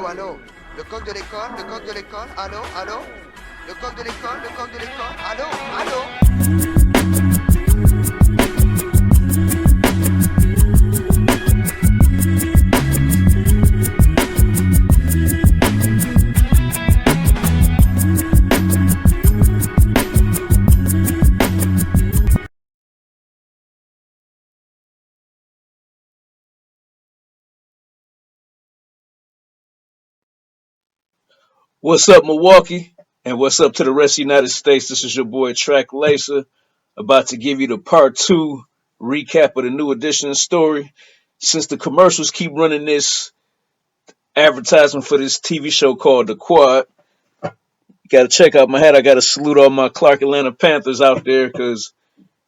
allô. Le coq de l'école, le coq de l'école, allô, allô. Le coq de l'école, le coq de l'école, allô, allô. What's up, Milwaukee? And what's up to the rest of the United States? This is your boy Track Lacer, about to give you the part two recap of the new edition story. Since the commercials keep running this advertisement for this TV show called The Quad, you gotta check out my hat. I gotta salute all my Clark Atlanta Panthers out there because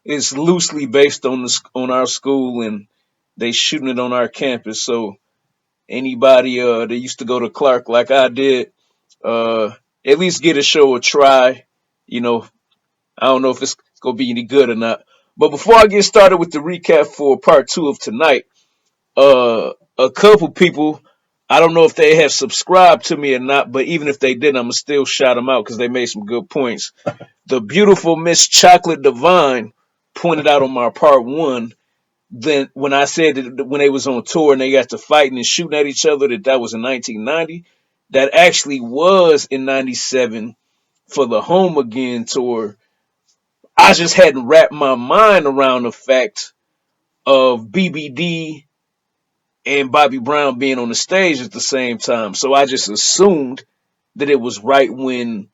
it's loosely based on on our school and they shooting it on our campus. So anybody that used to go to Clark like I did, uh, at least get a show a try. You know, I don't know if it's gonna be any good or not. But before I get started with the recap for part two of tonight, a couple people, I don't know if they have subscribed to me or not, but even if they didn't, I'm gonna still shout them out because they made some good points. The beautiful Miss Chocolate Divine pointed out on my part one. Then when I said that when they was on tour and they got to fighting and shooting at each other, that was in 1990. That actually was in 97 for the Home Again tour. I just hadn't wrapped my mind around the fact of BBD and Bobby Brown being on the stage at the same time. So I just assumed that it was right when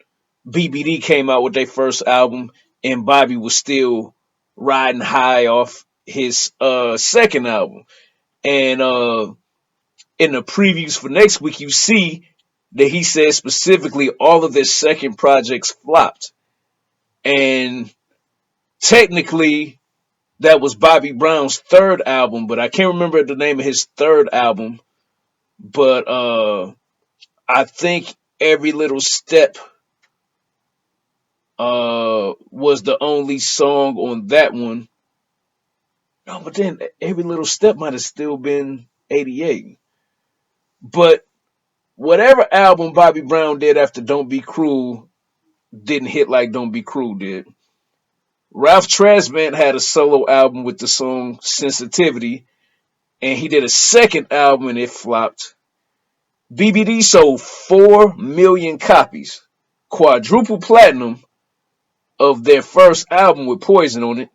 BBD came out with their first album and Bobby was still riding high off his second album. And in the previews for next week, you see that he said specifically all of their second projects flopped. And technically, that was Bobby Brown's third album, but I can't remember the name of his third album. But I think Every Little Step was the only song on that one. No, but then Every Little Step might have still been 88. But whatever album Bobby Brown did after Don't Be Cruel didn't hit like Don't Be Cruel did. Ralph Tresvant had a solo album with the song Sensitivity, and he did a second album and it flopped. BBD sold 4 million copies, quadruple platinum of their first album with Poison on it,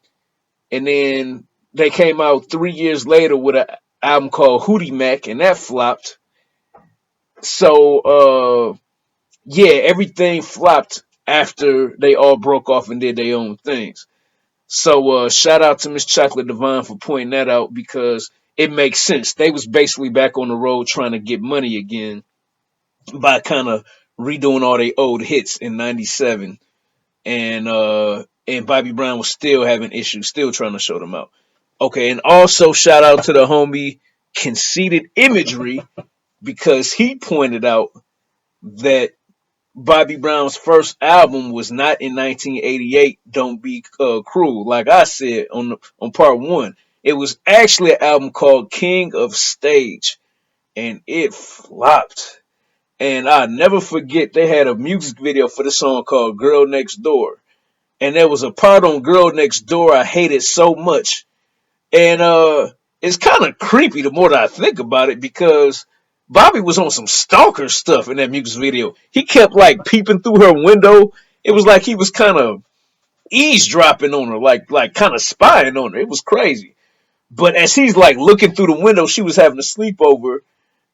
and then they came out 3 years later with an album called Hootie Mac, and that flopped. So, yeah, everything flopped after they all broke off and did their own things. So shout out to Miss Chocolate Divine for pointing that out because it makes sense. They was basically back on the road trying to get money again by kind of redoing all their old hits in '97, and Bobby Brown was still having issues, still trying to show them out. Okay, and also shout out to the homie Conceited Imagery because he pointed out that Bobby Brown's first album was not in 1988. Don't Be Cruel, like I said on part one. It was actually an album called King of Stage, and it flopped. And I never forget they had a music video for the song called Girl Next Door, and there was a part on Girl Next Door I hated so much, and it's kind of creepy the more that I think about it because Bobby was on some stalker stuff in that music video. He kept like peeping through her window. It was like he was kind of eavesdropping on her, like kind of spying on her. It was crazy. But as he's like looking through the window, she was having a sleepover,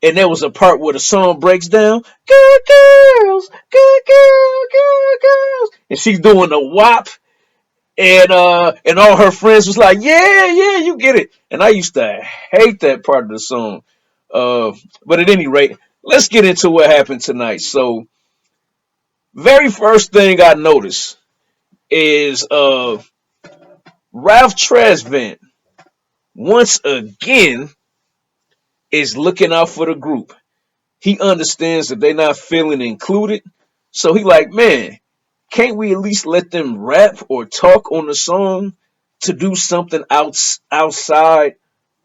and there was a part where the song breaks down. Good girls, good girls, and she's doing the WAP, and all her friends was like, yeah, you get it. And I used to hate that part of the song. But at any rate, let's get into what happened tonight. So, very first thing I noticed is Ralph Tresvant once again is looking out for the group. He understands that they're not feeling included. So he like, man, can't we at least let them rap or talk on the song to do something outside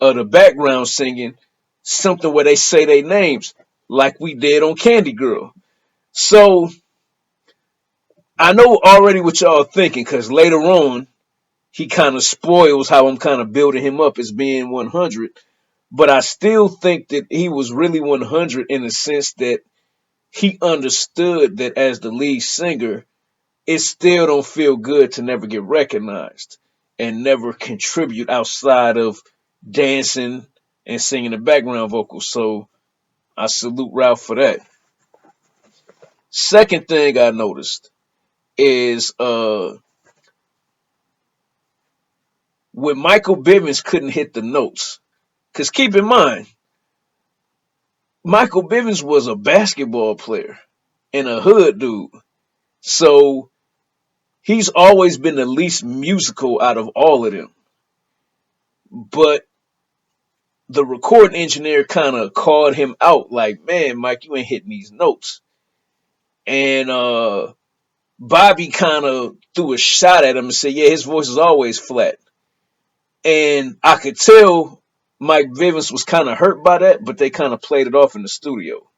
of the background singing, something where they say their names? like we did on Candy Girl. So I know already what y'all thinking, because later on he kind of spoils how I'm kind of building him up as being 100. But I still think that he was really 100 in the sense that he understood that as the lead singer, it still don't feel good to never get recognized and never contribute outside of dancing and singing the background vocals. So I salute Ralph for that. Second thing I noticed is when Michael Bivins couldn't hit the notes. Because keep in mind, Michael Bivins was a basketball player and a hood dude. So he's always been the least musical out of all of them. But the recording engineer kind of called him out like, man, Mike, you ain't hitting these notes. And Bobby kind of threw a shot at him and said, yeah, his voice is always flat. And I could tell Mike Vivens was kind of hurt by that, but they kind of played it off in the studio.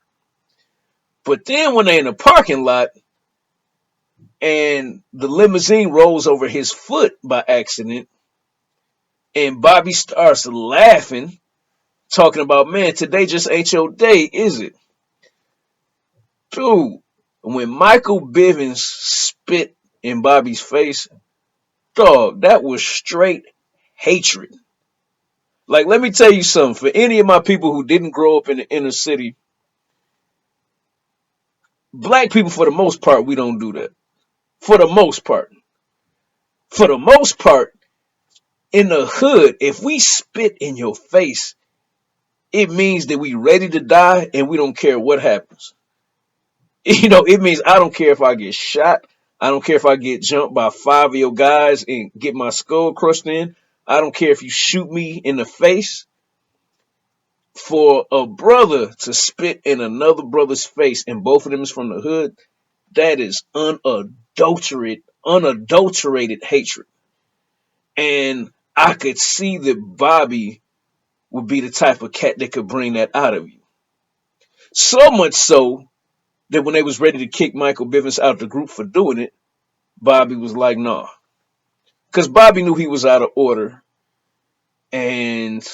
But then when they're in the parking lot and the limousine rolls over his foot by accident, and Bobby starts laughing, talking about, man, today just ain't your day, is it? Dude, when Michael Bivins spit in Bobby's face, dog, that was straight hatred. Like, let me tell you something. For any of my people who didn't grow up in the inner city, black people, for the most part, we don't do that. For the most part. For the most part, in the hood, if we spit in your face, it means that we ready to die and we don't care what happens. It means I don't care if I get shot. I don't care if I get jumped by 5 of your guys and get my skull crushed in. I don't care if you shoot me in the face. For a brother to spit in another brother's face and both of them is from the hood, that is unadulterated hatred. And I could see that Bobby would be the type of cat that could bring that out of you. So much so that when they was ready to kick Michael Bivins out of the group for doing it, Bobby was like, nah. Because Bobby knew he was out of order. And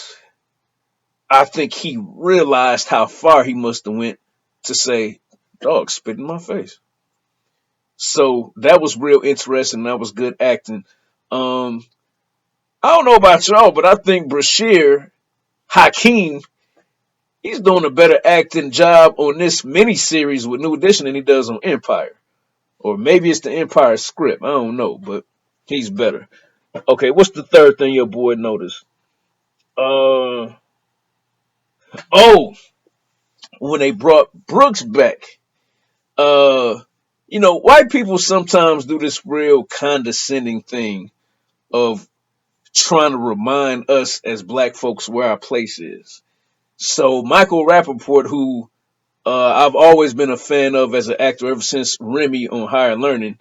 I think he realized how far he must have went to say, dog, spit in my face. So that was real interesting. That was good acting. I don't know about y'all, but I think Brashear Hakim, he's doing a better acting job on this miniseries with New Edition than he does on Empire. Or maybe it's the Empire script. I don't know, but he's better. Okay, what's the third thing your boy noticed? Uh oh, when they brought Brooks back. Uh white people sometimes do this real condescending thing of trying to remind us as black folks where our place is. So Michael Rappaport, who I've always been a fan of as an actor ever since Remy on Higher Learning.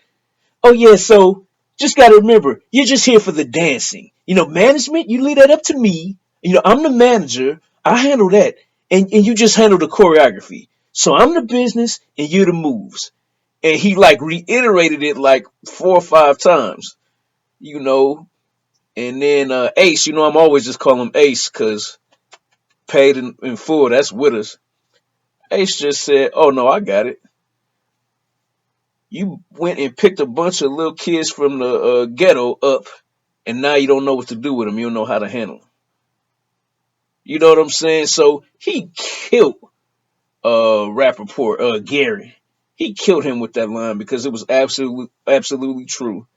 Oh yeah, so just gotta remember, you're just here for the dancing. Management, you leave that up to me. I'm the manager. I handle that. And you just handle the choreography. So I'm the business and you're the moves. And he like reiterated it like 4 or 5 times. You know. And then Ace, I'm always just call him Ace because paid in full, that's with us. Ace just said, oh no, I got it. You went and picked a bunch of little kids from the ghetto up, and now you don't know what to do with them. You don't know how to handle them. You know what I'm saying? So he killed Rappaport, Gary. He killed him with that line because it was absolutely true.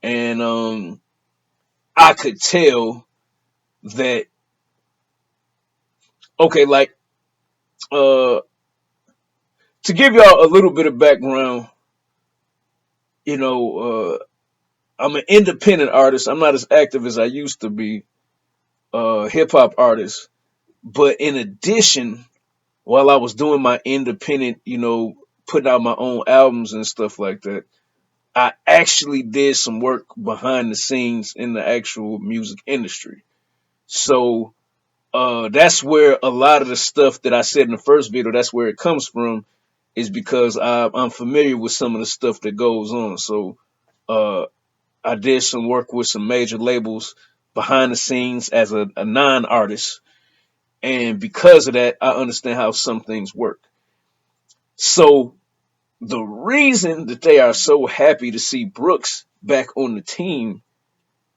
And I could tell that, okay, like, to give y'all a little bit of background, you know, I'm an independent artist. I'm not as active as I used to be, hip hop artist. But in addition, while I was doing my independent, putting out my own albums and stuff like that, I actually did some work behind the scenes in the actual music industry. So That's where a lot of the stuff that I said in the first video, that's where it comes from, is because I'm familiar with some of the stuff that goes on. So uh, I did some work with some major labels behind the scenes as a non-artist, and because of that, I understand how some things work. So the reason that they are so happy to see Brooks back on the team,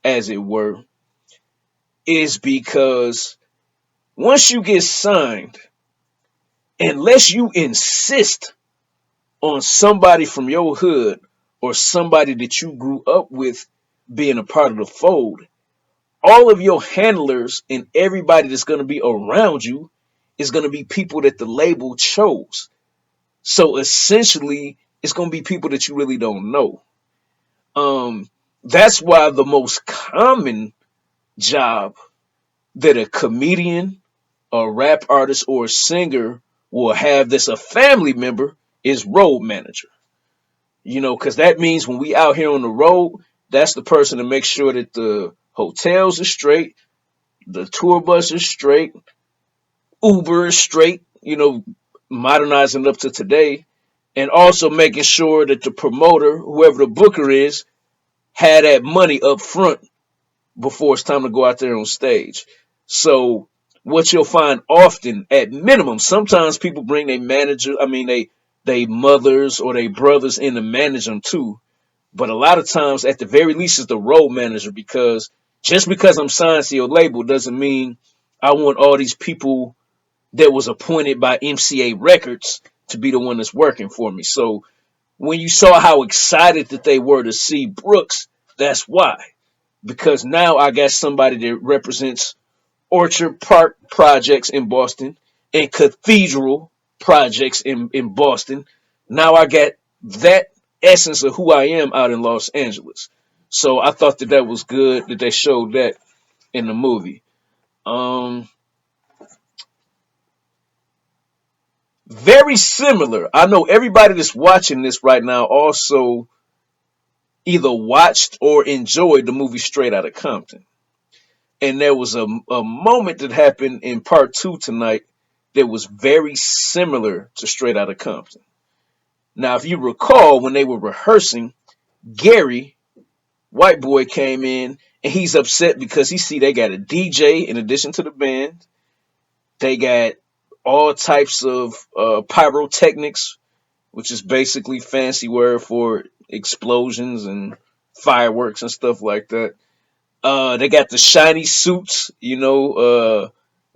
as it were, is because once you get signed, unless you insist on somebody from your hood or somebody that you grew up with being a part of the fold, all of your handlers and everybody that's going to be around you is going to be people that the label chose. So essentially, it's going to be people that you really don't know. Um, that's why the most common job that a comedian, a rap artist, or a singer will have that's a family member is road manager. Because that means when we out here on the road, that's the person to make sure that the hotels are straight, the tour bus is straight, Uber is straight, modernizing up to today, and also making sure that the promoter, whoever the booker is, had that money up front before it's time to go out there on stage. So what you'll find often, at minimum, sometimes people bring their manager, they mothers or their brothers in to manage them too. But a lot of times, at the very least, it's the road manager, because just because I'm signed to your label doesn't mean I want all these people that was appointed by MCA Records to be the one that's working for me. So when you saw how excited that they were to see Brooks, that's why. Because now I got somebody that represents Orchard Park projects in Boston and Cathedral projects in Boston. Now I got that essence of who I am out in Los Angeles. So I thought that was good that they showed that in the movie. Very similar. I know everybody that's watching this right now also either watched or enjoyed the movie Straight Outta Compton. And there was a moment that happened in part 2 tonight that was very similar to Straight Outta Compton. Now, if you recall, when they were rehearsing, Gary, white boy, came in and he's upset because he see they got a DJ in addition to the band. They got all types of pyrotechnics, which is basically fancy word for explosions and fireworks and stuff like that. They got the shiny suits,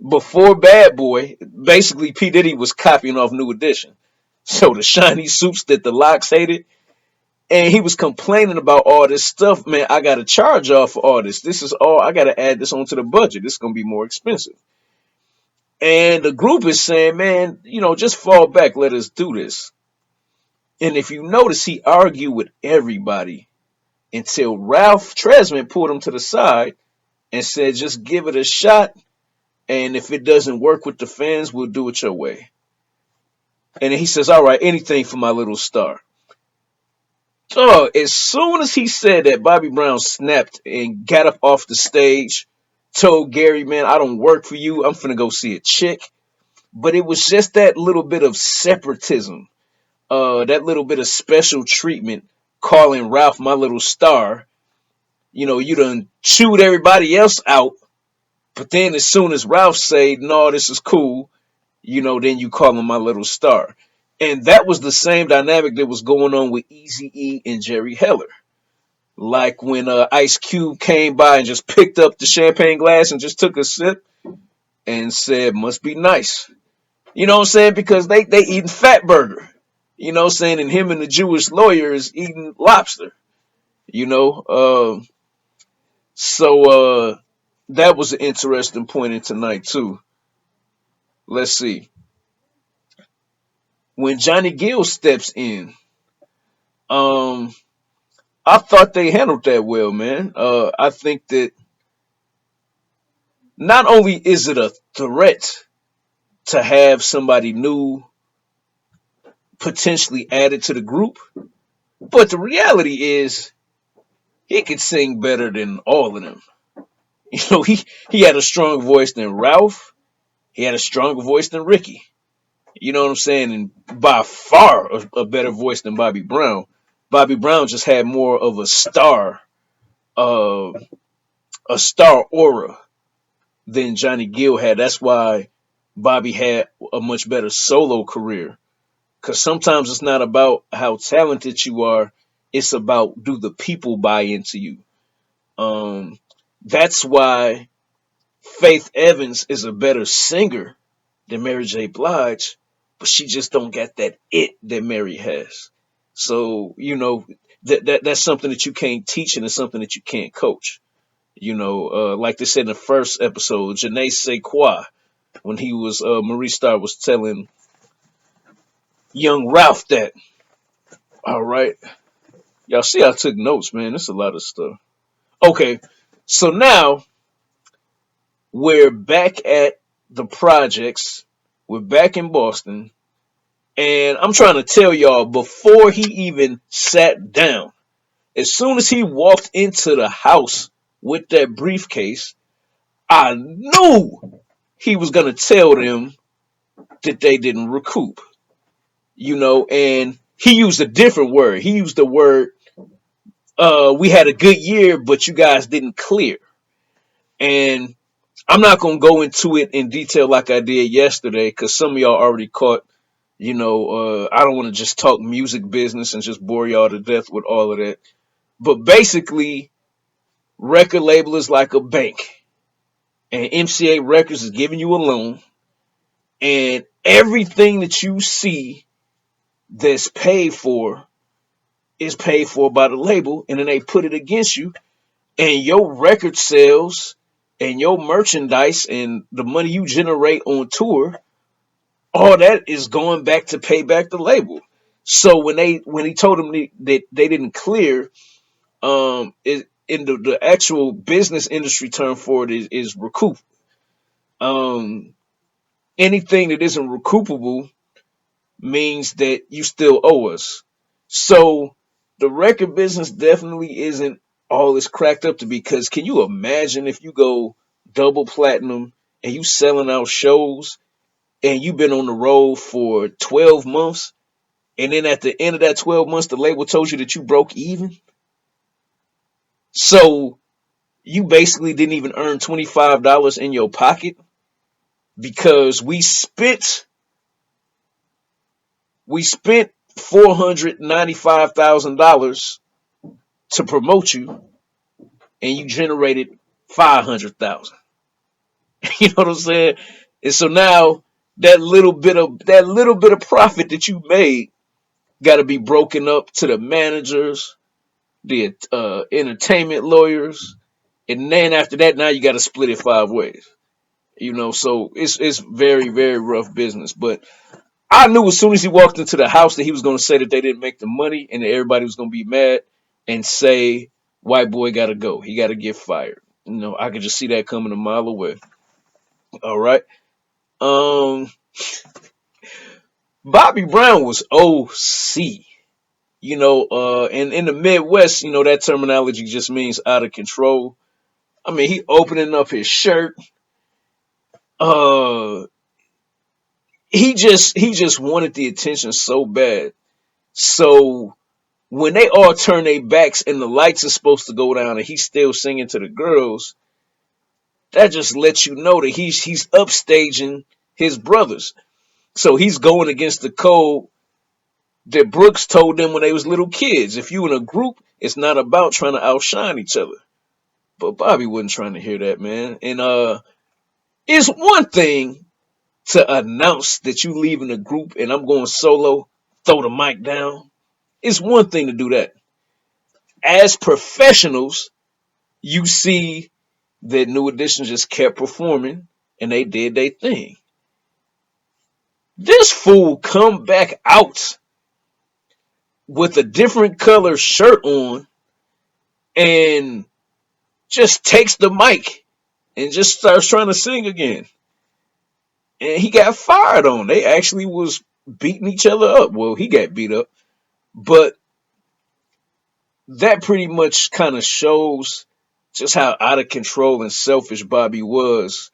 before Bad Boy, basically P. Diddy was copying off New Edition. So the shiny suits that the Locks hated, and he was complaining about all this stuff. Man, I got to charge off for all this. This is all, I got to add this onto the budget. This is going to be more expensive. And the group is saying, man, just fall back. Let us do this. And if you notice, he argued with everybody until Ralph Tresman pulled him to the side and said, just give it a shot. And if it doesn't work with the fans, we'll do it your way. And then he says, all right, anything for my little star. So as soon as he said that, Bobby Brown snapped and got up off the stage, told Gary, man, I don't work for you. I'm finna go see a chick. But it was just that little bit of separatism, that little bit of special treatment, calling Ralph my little star. You done chewed everybody else out. But then as soon as Ralph said, no, this is cool, then you call him my little star. And that was the same dynamic that was going on with Eazy-E and Jerry Heller. Like when Ice Cube came by and just picked up the champagne glass and just took a sip and said, must be nice. You know what I'm saying? Because they eating fat burger. You know what I'm saying? And him and the Jewish lawyer is eating lobster. So that was an interesting point in tonight too. Let's see. When Johnny Gill steps in, I thought they handled that well, man. I think that not only is it a threat to have somebody new potentially added to the group, but the reality is he could sing better than all of them. He had a strong voice than Ralph. He had a stronger voice than Ricky. You know what I'm saying? And by far a better voice than Bobby Brown. Bobby Brown just had more of uh, a star aura than Johnny Gill had. That's why Bobby had a much better solo career. Because sometimes it's not about how talented you are; it's about do the people buy into you. Um, that's why Faith Evans is a better singer than Mary J. Blige, but she just don't get that it that Mary has. So that's something that you can't teach, and it's something that you can't coach. Like they said in the first episode, Janae Sequoia, when he was Maurice Starr was telling young Ralph that, all right, y'all see I took notes, man. There's a lot of stuff. Okay, so now we're back at the projects. We're back in Boston. And I'm trying to tell y'all, before he even sat down, as soon as he walked into the house with that briefcase, I knew he was going to tell them that they didn't recoup. And he used a different word. He used the word, we had a good year, but you guys didn't clear. And I'm not going to go into it in detail like I did yesterday because some of y'all already caught. I don't want to just talk music business and just bore y'all to death with all of that. But basically, record label is like a bank, and MCA Records is giving you a loan, and everything that you see that's paid for is paid for by the label, and then they put it against you, and your record sales and your merchandise and the money you generate on tour, all that is going back to pay back the label. So when he told them that they didn't clear, in the actual business industry term for it is recoup. Um, Anything that isn't recoupable means that you still owe us. So the record business definitely isn't all it's cracked up to be. Because can you imagine if you go double platinum and you selling out shows and you've been on the road for 12 months, and then at the end of that 12 months, the label told you that you broke even? So you basically didn't even earn $25 in your pocket because we spent $495,000 to promote you, and you generated 500,000. You know what I'm saying? And so now that little bit of profit that you made got to be broken up to the managers, the entertainment lawyers, and then after that, now you got to split it 5 ways. So it's very, very rough business. But I knew as soon as he walked into the house that he was going to say that they didn't make the money and that everybody was going to be mad and say, white boy got to go. He got to get fired. I could just see that coming a mile away. All right. Um, Bobby Brown was OC. And in the Midwest, that terminology just means out of control. I mean, he opening up his shirt. Uh, he just wanted the attention so bad. So when they all turn their backs and the lights are supposed to go down and he's still singing to the girls, that just lets you know that he's upstaging his brothers. So he's going against the code that Brooks told them when they was little kids. If you in a group, it's not about trying to outshine each other. But Bobby wasn't trying to hear that, man. And it's one thing to announce that you leaving a group and I'm going solo, throw the mic down. It's one thing to do that. As professionals, you see that New Edition just kept performing and they did their thing. This fool come back out with a different color shirt on and just takes the mic and just starts trying to sing again. And he got fired on. They actually was beating each other up. Well, he got beat up. But that pretty much kind of shows just how out of control and selfish Bobby was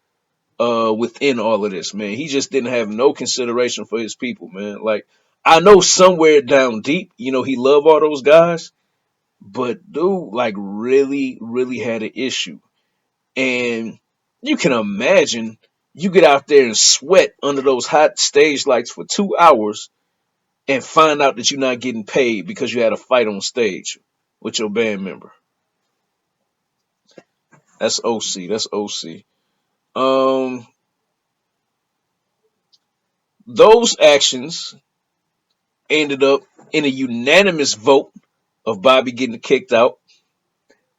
within all of this, man. He just didn't have no consideration for his people, man. Like, I know somewhere down deep, he loved all those guys, but dude, like, really, really had an issue. And you can imagine you get out there and sweat under those hot stage lights for 2 hours and find out that you're not getting paid because you had a fight on stage with your band member. That's OC. That's OC. Um, those actions ended up in a unanimous vote of Bobby getting kicked out.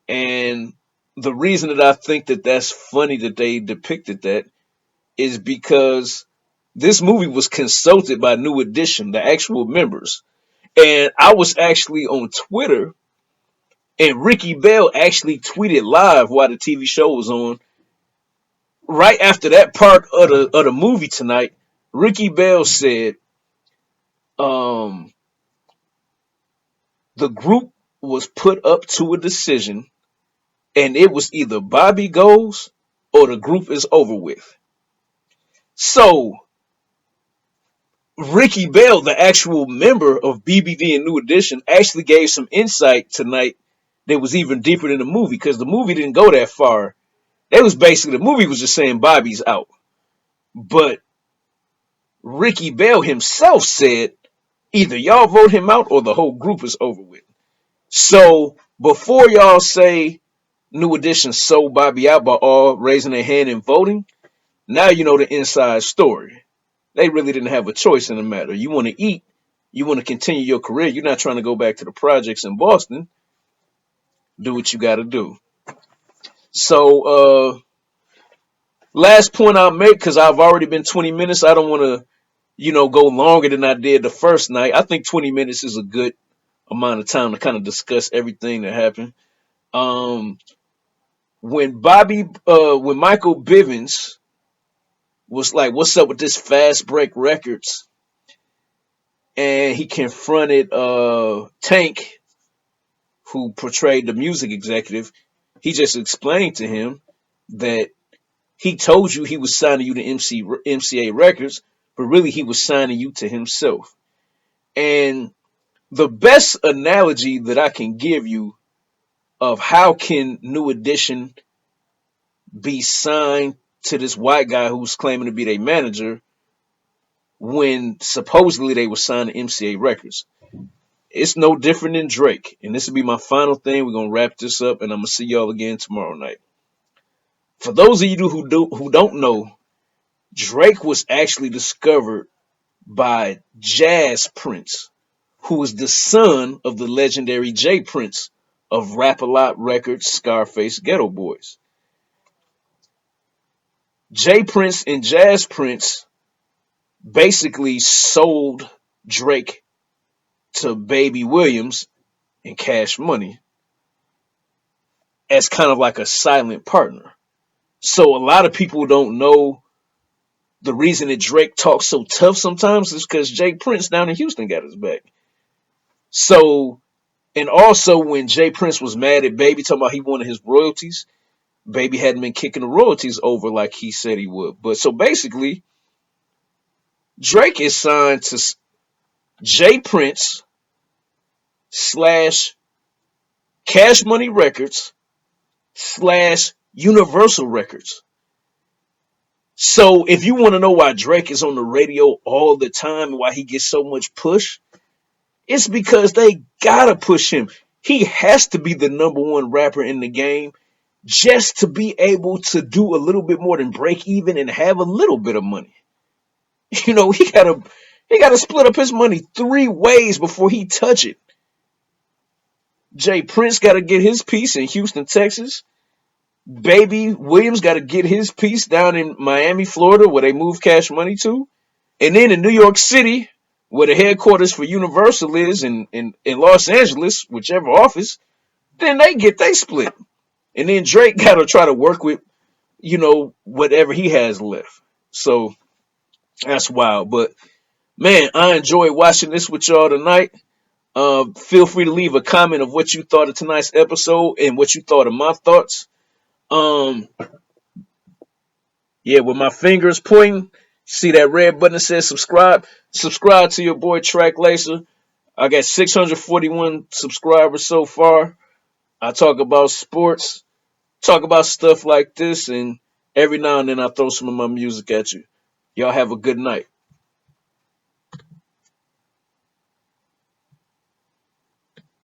And the reason that I think that that's funny that they depicted that is because this movie was consulted by New Edition, the actual members. And I was actually on Twitter, and Ricky Bell actually tweeted live while the TV show was on. Right after that part of the movie tonight, Ricky Bell said, the group was put up to a decision, and it was either Bobby goes or the group is over with. So Ricky Bell, the actual member of BBD and New Edition, actually gave some insight tonight that was even deeper than the movie, because the movie didn't go that far. It was basically, the movie was just saying Bobby's out. But Ricky Bell himself said either y'all vote him out or the whole group is over with. So before y'all say New Edition sold Bobby out by all raising their hand and voting, now you know the inside story. They really didn't have a choice in the matter. You want to eat, you want to continue your career, you're not trying to go back to the projects in Boston, do what you got to do. So, last point I'll make, because I've already been 20 minutes, I don't want to, go longer than I did the first night. I think 20 minutes is a good amount of time to kind of discuss everything that happened. When Michael Bivins was like, "What's up with this Fast Break Records?" and he confronted Tank, who portrayed the music executive, he just explained to him that he told you he was signing you to MCA Records, but really he was signing you to himself. And the best analogy that I can give you of how can New Edition be signed to this white guy who's claiming to be their manager when supposedly they were signed to MCA Records. It's no different than Drake. And this will be my final thing. We're going to wrap this up, and I'm going to see y'all again tomorrow night. For those of you who don't know, Drake was actually discovered by Jazz Prince, who is the son of the legendary J Prince of Rap-A-Lot Records, Scarface, Ghetto Boys. J Prince and Jazz Prince basically sold Drake to Baby Williams and Cash Money as kind of like a silent partner. So a lot of people don't know the reason that Drake talks so tough sometimes is because J Prince down in Houston got his back. So, and also when J Prince was mad at Baby talking about he wanted his royalties, Baby hadn't been kicking the royalties over like he said he would. But so basically, Drake is signed to J Prince / Cash Money Records / Universal Records. So if you want to know why Drake is on the radio all the time and why he gets so much push, it's because they gotta push him. He has to be the #1 rapper in the game just to be able to do a little bit more than break even and have a little bit of money. He gotta split up his money 3 ways before he touch it. Jay Prince gotta get his piece in Houston, Texas. Baby Williams gotta get his piece down in Miami, Florida, where they move Cash Money to. And then in New York City, where the headquarters for Universal is, in Los Angeles, whichever office, then they get they split. And then Drake gotta try to work with, whatever he has left. So that's wild. But man, I enjoyed watching this with y'all tonight. Feel free to leave a comment of what you thought of tonight's episode and what you thought of my thoughts. Yeah, with my fingers pointing, see that red button that says subscribe? Subscribe to your boy Track Lacer. I got 641 subscribers so far. I talk about sports, talk about stuff like this, and every now and then I throw some of my music at you. Y'all have a good night.